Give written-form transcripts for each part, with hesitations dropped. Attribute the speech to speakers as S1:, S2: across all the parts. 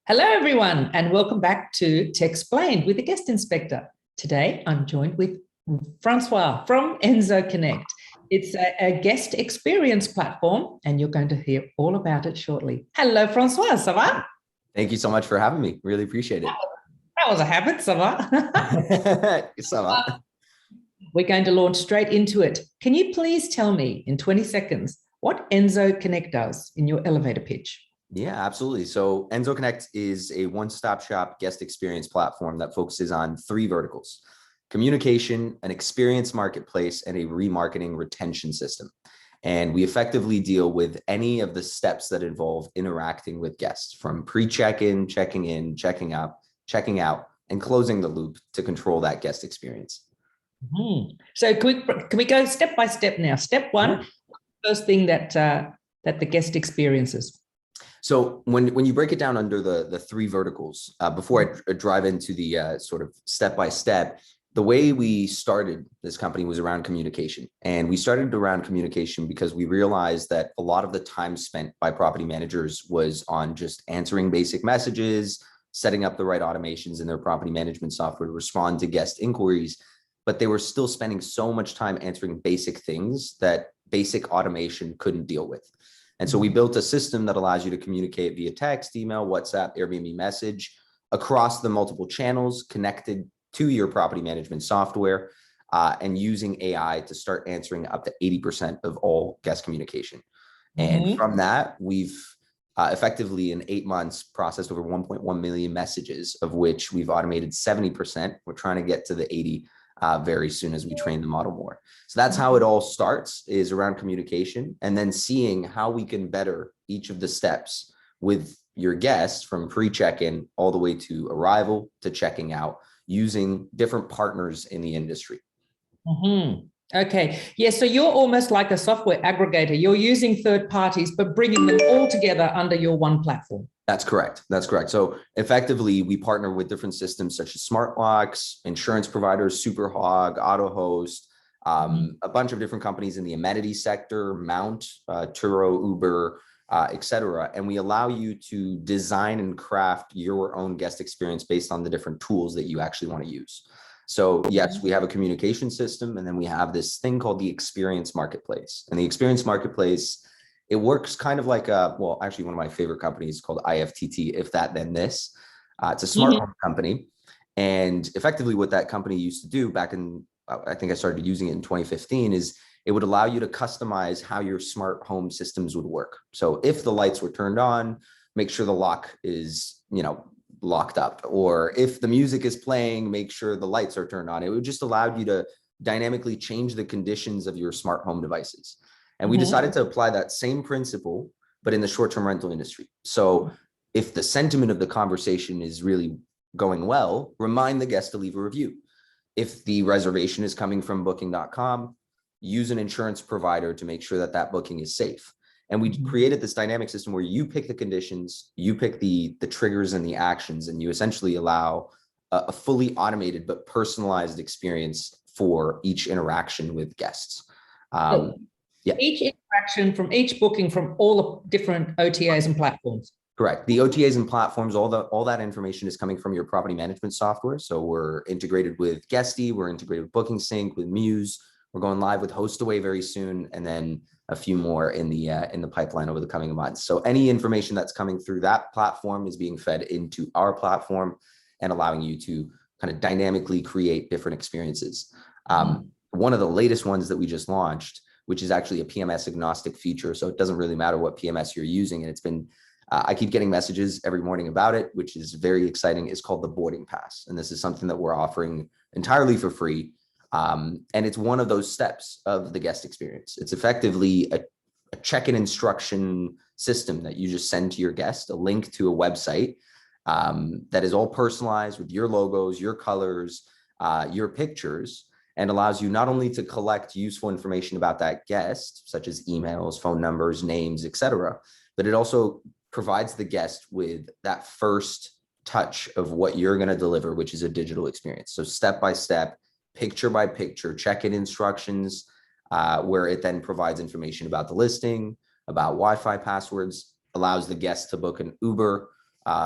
S1: Hello, everyone, and welcome back to Techsplained with the Guest Inspector. Today, I'm joined with Francois from Enso Connect. It's a guest experience platform, and you're going to hear all about it shortly. Hello, Francois, ça va?
S2: Thank you so much for having me. Really appreciate it.
S1: That was a habit, ça va?
S2: Ça va.
S1: We're going to launch straight into it. Can you please tell me in 20 seconds what Enso Connect does in your elevator pitch?
S2: Yeah, absolutely. So Enso Connect is a one-stop shop guest experience platform that focuses on three verticals: communication, an experience marketplace, and a remarketing retention system. And we effectively deal with any of the steps that involve interacting with guests, from pre-check-in, checking in, checking out, and closing the loop to control that guest experience.
S1: So can we go step by step now? Step one, first thing that the guest experiences.
S2: So when you break it down under the three verticals, before I drive into the sort of step-by-step, the way we started this company was around communication. And we started around communication because we realized that a lot of the time spent by property managers was on just answering basic messages, setting up the right automations in their property management software to respond to guest inquiries, but they were still spending so much time answering basic things that basic automation couldn't deal with. And so we built a system that allows you to communicate via text, email, WhatsApp, Airbnb message across the multiple channels connected to your property management software, and using AI to start answering up to 80% of all guest communication. And from that, we've effectively in 8 months processed over 1.1 million messages, of which we've automated 70%. We're trying to get to the 80 very soon as we train the model more. So that's how it all starts, is around communication, and then seeing how we can better each of the steps with your guests from pre-check-in all the way to arrival to checking out, using different partners in the industry. Okay.
S1: Yeah. So you're almost like a software aggregator. You're using third parties, but bringing them all together under your one platform.
S2: That's correct. That's correct. So effectively, we partner with different systems such as smart locks, insurance providers, Superhog, AutoHost, a bunch of different companies in the amenity sector, Mount, Turo, Uber, et cetera. And we allow you to design and craft your own guest experience based on the different tools that you actually want to use. So yes, we have a communication system, and then we have this thing called the experience marketplace. And the experience marketplace, it works kind of like well, actually one of my favorite companies called IFTT, If That Then This. It's a smart home company. And effectively what that company used to do back in, I think I started using it in 2015, is it would allow you to customize how your smart home systems would work. So if the lights were turned on, make sure the lock is, locked up, or if the music is playing, make sure the lights are turned on. It would just allow you to dynamically change the conditions of your smart home devices. And we decided to apply that same principle, but in the short-term rental industry. So if the sentiment of the conversation is really going well, remind the guest to leave a review. If the reservation is coming from booking.com, use an insurance provider to make sure that that booking is safe. And we created this dynamic system where you pick the conditions, you pick the triggers and the actions, and you essentially allow a fully automated but personalized experience for each interaction with guests.
S1: Each interaction from each booking from all the different OTAs and platforms.
S2: Correct. The OTAs and platforms, all that information is coming from your property management software. So we're integrated with Guesty, we're integrated with Booking Sync, with Muse. We're going live with HostAway very soon, and then a few more in the pipeline over the coming months. So any information that's coming through that platform is being fed into our platform and allowing you to kind of dynamically create different experiences. One of the latest ones that we just launched, which is actually a PMS agnostic feature, so it doesn't really matter what PMS you're using, and it's been I keep getting messages every morning about it, which is very exciting, is called the Boarding Pass. And this is something that we're offering entirely for free. And it's one of those steps of the guest experience. It's effectively a check-in instruction system that you just send to your guest, a link to a website that is all personalized with your logos, your colors, your pictures, and allows you not only to collect useful information about that guest, such as emails, phone numbers, names, etc., but it also provides the guest with that first touch of what you're going to deliver, which is a digital experience. So step by step, picture by picture, check-in instructions, where it then provides information about the listing, about Wi-Fi passwords, allows the guest to book an Uber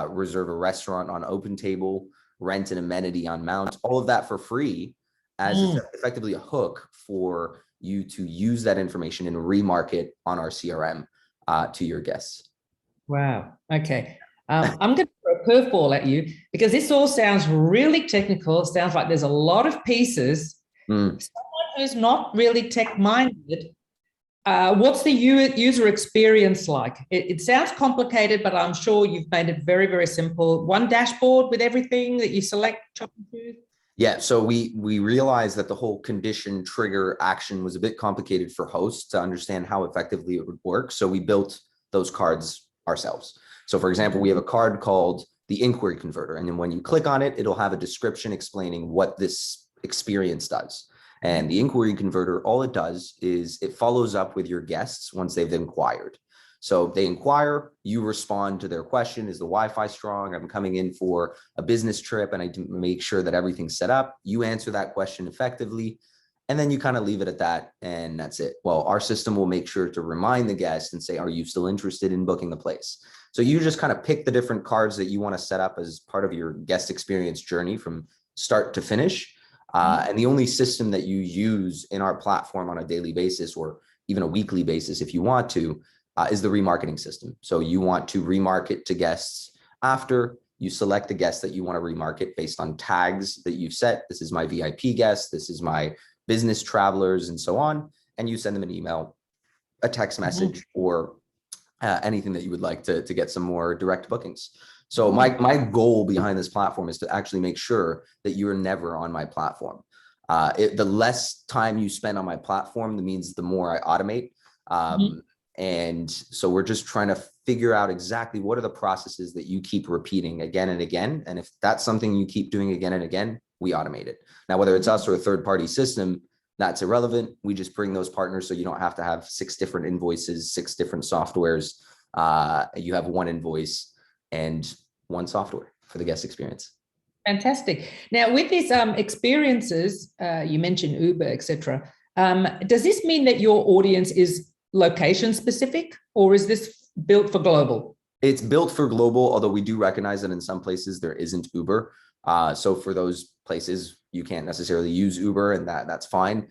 S2: reserve a restaurant on OpenTable, rent an amenity on Mount, all of that for free as effectively a hook for you to use that information and remarket on our CRM to your guests.
S1: Wow. Okay. I'm going to throw a curveball at you because this all sounds really technical. It sounds like there's a lot of pieces. Someone who's not really tech-minded, what's the user experience like? It sounds complicated, but I'm sure you've made it very, very simple. One dashboard with everything that you select, chop and choose.
S2: Yeah, so we realized that the whole condition trigger action was a bit complicated for hosts to understand how effectively it would work. So we built those cards ourselves. So for example, we have a card called the inquiry converter. And then when you click on it, it'll have a description explaining what this experience does. And the inquiry converter, all it does is it follows up with your guests once they've inquired. So they inquire, you respond to their question. Is the Wi-Fi strong? I'm coming in for a business trip and I need to make sure that everything's set up. You answer that question effectively, and then you kind of leave it at that, and that's it. Well, our system will make sure to remind the guest and say, are you still interested in booking the place? So you just kind of pick the different cards that you want to set up as part of your guest experience journey from start to finish. And the only system that you use in our platform on a daily basis or even a weekly basis, if you want to, is the remarketing system. So you want to remarket to guests after you select the guest that you want to remarket based on tags that you've set. This is my VIP guest. This is my business travelers and so on. And you send them an email, a text message, or anything that you would like to get some more direct bookings. So my goal behind this platform is to actually make sure that you're never on my platform. The less time you spend on my platform, that means the more I automate. And so we're just trying to figure out exactly what are the processes that you keep repeating again and again. And if that's something you keep doing again and again, we automate it. Now, whether it's us or a third-party system, that's irrelevant. We just bring those partners so you don't have to have 6 different invoices, 6 different softwares. You have one invoice and one software for the guest experience.
S1: Fantastic. Now, with these experiences, you mentioned Uber, etc. Does this mean that your audience is location specific, or is this built for global?
S2: It's built for global, although we do recognize that in some places there isn't Uber. So for those places, you can't necessarily use Uber, and that's fine.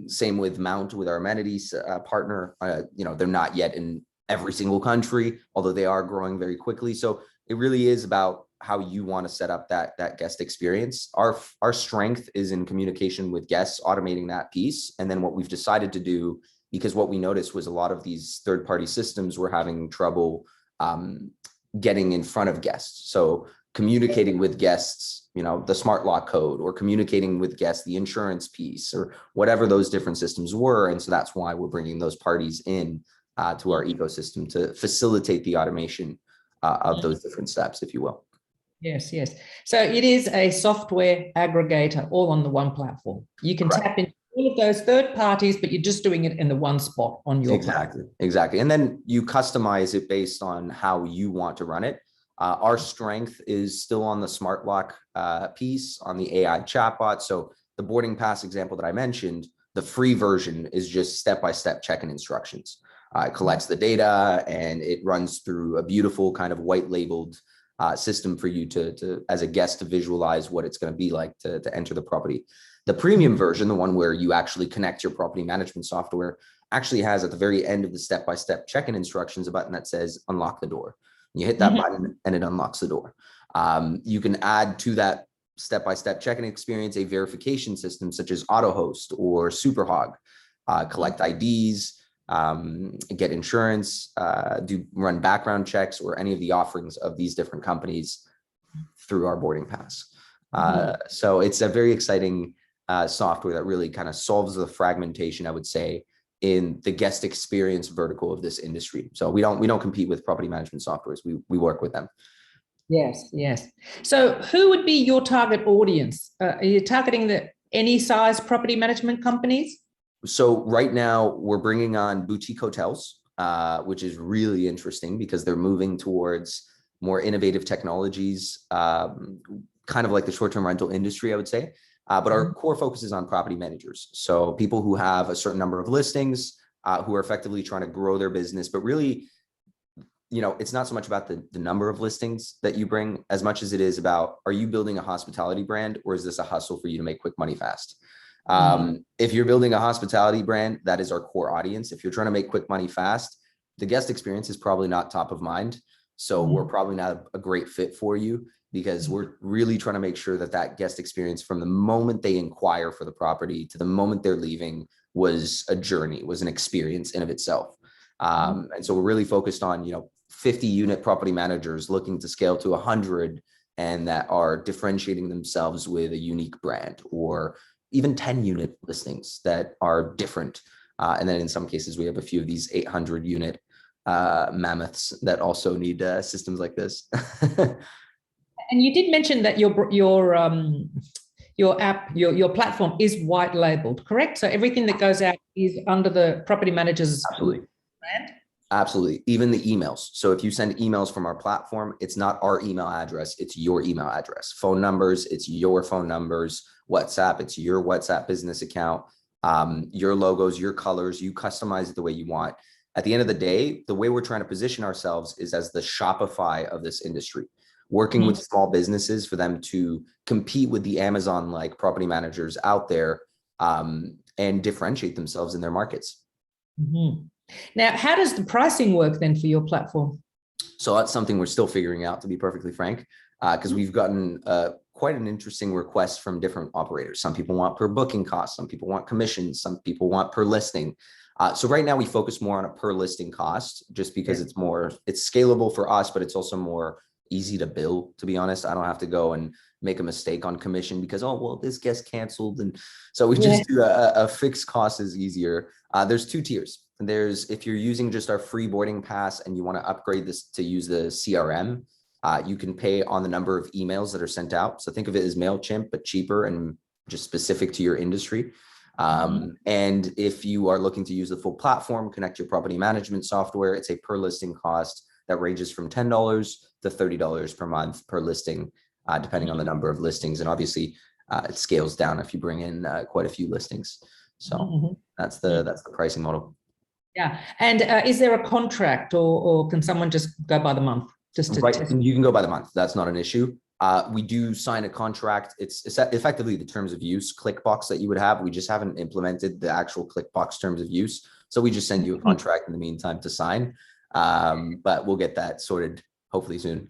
S2: Same with Mount, with our amenities partner. They're not yet in every single country, although they are growing very quickly. So it really is about how you want to set up that guest experience. Our strength is in communication with guests, automating that piece. And then what we've decided to do, because what we noticed was a lot of these third-party systems were having trouble getting in front of guests. So communicating with guests, the smart lock code, or communicating with guests, the insurance piece, or whatever those different systems were. And so that's why we're bringing those parties in to our ecosystem to facilitate the automation of those different steps, if you will.
S1: Yes, yes. So it is a software aggregator all on the one platform. You can tap into all of those third parties, but you're just doing it in the one spot on your platform.
S2: Exactly. And then you customize it based on how you want to run it. Our strength is still on the smart lock piece, on the AI chatbot. So the boarding pass example that I mentioned, the free version is just step-by-step check-in instructions. It collects the data and it runs through a beautiful kind of white labeled system for you to as a guest to visualize what it's going to be like to enter the property. The premium version, the one where you actually connect your property management software, actually has at the very end of the step-by-step check-in instructions a button that says unlock the door. You hit that button and it unlocks the door. You can add to that step-by-step check-in experience a verification system such as AutoHost or Superhog, collect IDs, get insurance, run background checks, or any of the offerings of these different companies through our boarding pass. So it's a very exciting software that really kind of solves the fragmentation, I would say, in the guest experience vertical of this industry. So we don't compete with property management softwares. We work with them.
S1: Yes, yes. So who would be your target audience? Are you targeting any size property management companies?
S2: So right now we're bringing on boutique hotels, which is really interesting because they're moving towards more innovative technologies, kind of like the short-term rental industry, I would say. But our core focus is on property managers. So people who have a certain number of listings, who are effectively trying to grow their business, but really it's not so much about the number of listings that you bring as much as it is about, are you building a hospitality brand, or is this a hustle for you to make quick money fast? If you're building a hospitality brand, that is our core audience. If you're trying to make quick money fast, the guest experience is probably not top of mind. So we're probably not a great fit for you, because we're really trying to make sure that guest experience from the moment they inquire for the property to the moment they're leaving was a journey, was an experience in of itself. And so we're really focused on, 50 unit property managers looking to scale to 100 and that are differentiating themselves with a unique brand, or even 10 unit listings that are different. And then in some cases, we have a few of these 800 unit mammoths that also need systems like this.
S1: And you did mention that your app, your platform is white labeled, correct? So everything that goes out is under the property manager's
S2: Absolutely.
S1: brand?
S2: Absolutely. Even the emails. So if you send emails from our platform, it's not our email address, it's your email address. Phone numbers, it's your phone numbers. WhatsApp, it's your WhatsApp business account. Your logos, your colors, you customize it the way you want. At the end of the day, the way we're trying to position ourselves is as the Shopify of this industry, working with small businesses for them to compete with the Amazon-like property managers out there, and differentiate themselves in their markets.
S1: Now, how does the pricing work then for your platform?
S2: So that's something we're still figuring out, to be perfectly frank, because we've gotten quite an interesting request from different operators. Some people want per booking cost, some people want commissions, some people want per listing. So right now we focus more on a per listing cost, just because it's scalable for us, but it's also more easy to bill, to be honest. I don't have to go and make a mistake on commission because, oh, well, this guest canceled. And so we just do a fixed cost is easier. There's two tiers. There's, if you're using just our free boarding pass and you want to upgrade this to use the CRM, you can pay on the number of emails that are sent out. So think of it as MailChimp, but cheaper and just specific to your industry. And if you are looking to use the full platform, connect your property management software, it's a per listing cost that ranges from $10 to $30 per month per listing, depending on the number of listings. And obviously it scales down if you bring in quite a few listings. So that's the pricing model. Yeah.
S1: And is there a contract, or can someone just go by the month? Just to test?
S2: You can go by the month. That's not an issue. We do sign a contract. It's effectively the terms of use ClickBox that you would have. We just haven't implemented the actual ClickBox terms of use. So we just send you a contract in the meantime to sign. But we'll get that sorted hopefully soon.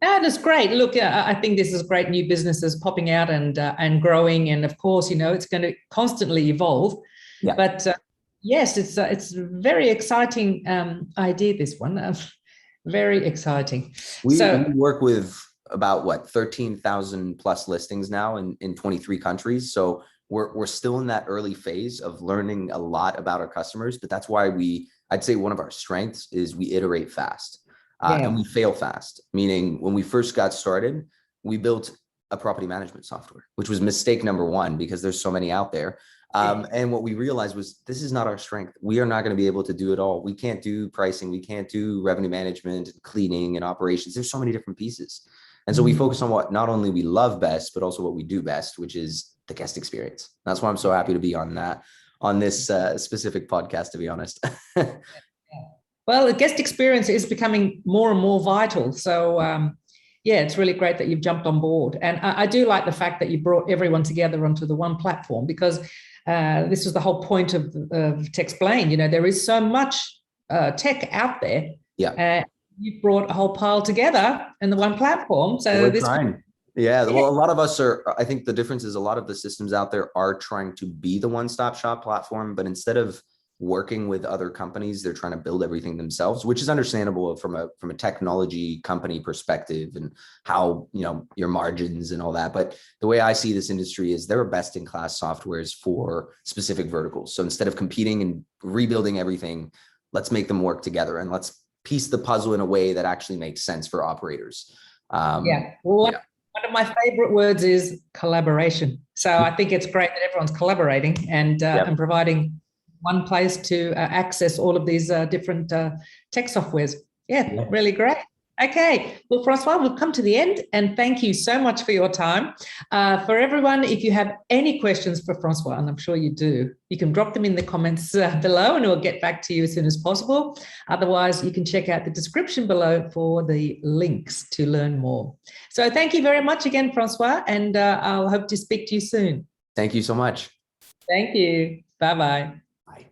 S1: That's great. Look, I think this is great. New businesses popping out and growing. And of course, it's going to constantly evolve. Yeah. But yes, it's a very exciting idea, this one. Very exciting.
S2: We work with about 13,000 plus listings now in 23 countries. So we're still in that early phase of learning a lot about our customers, but that's why I'd say one of our strengths is we iterate fast and we fail fast. Meaning when we first got started, we built a property management software, which was mistake number one, because there's so many out there. And what we realized was this is not our strength. We are not going to be able to do it all. We can't do pricing. We can't do revenue management, cleaning, and operations. There's so many different pieces. And so we focus on what not only we love best, but also what we do best, which is the guest experience. That's why I'm so happy to be on this specific podcast, to be honest.
S1: Well, the guest experience is becoming more and more vital. So it's really great that you've jumped on board. And I do like the fact that you brought everyone together onto the one platform, because this was the whole point of Techsplained. There is so much tech out there. Yeah. You brought a whole pile together in the one platform. So
S2: we're trying. Yeah. Well, a lot of us I think the difference is a lot of the systems out there are trying to be the one-stop shop platform, but instead of working with other companies, they're trying to build everything themselves, which is understandable from a technology company perspective and how, your margins and all that. But the way I see this industry is there are best-in-class softwares for specific verticals. So instead of competing and rebuilding everything, let's make them work together and let's piece the puzzle in a way that actually makes sense for operators.
S1: One of my favorite words is collaboration. So I think it's great that everyone's collaborating and providing one place to access all of these different tech softwares. Really great. Okay, well, Francois, we've come to the end, and thank you so much for your time. For everyone, if you have any questions for Francois, and I'm sure you do, you can drop them in the comments below, and we'll get back to you as soon as possible. Otherwise, you can check out the description below for the links to learn more. So thank you very much again, Francois, and I'll hope to speak to you soon.
S2: Thank you so much.
S1: Thank you. Bye-bye.
S2: Bye.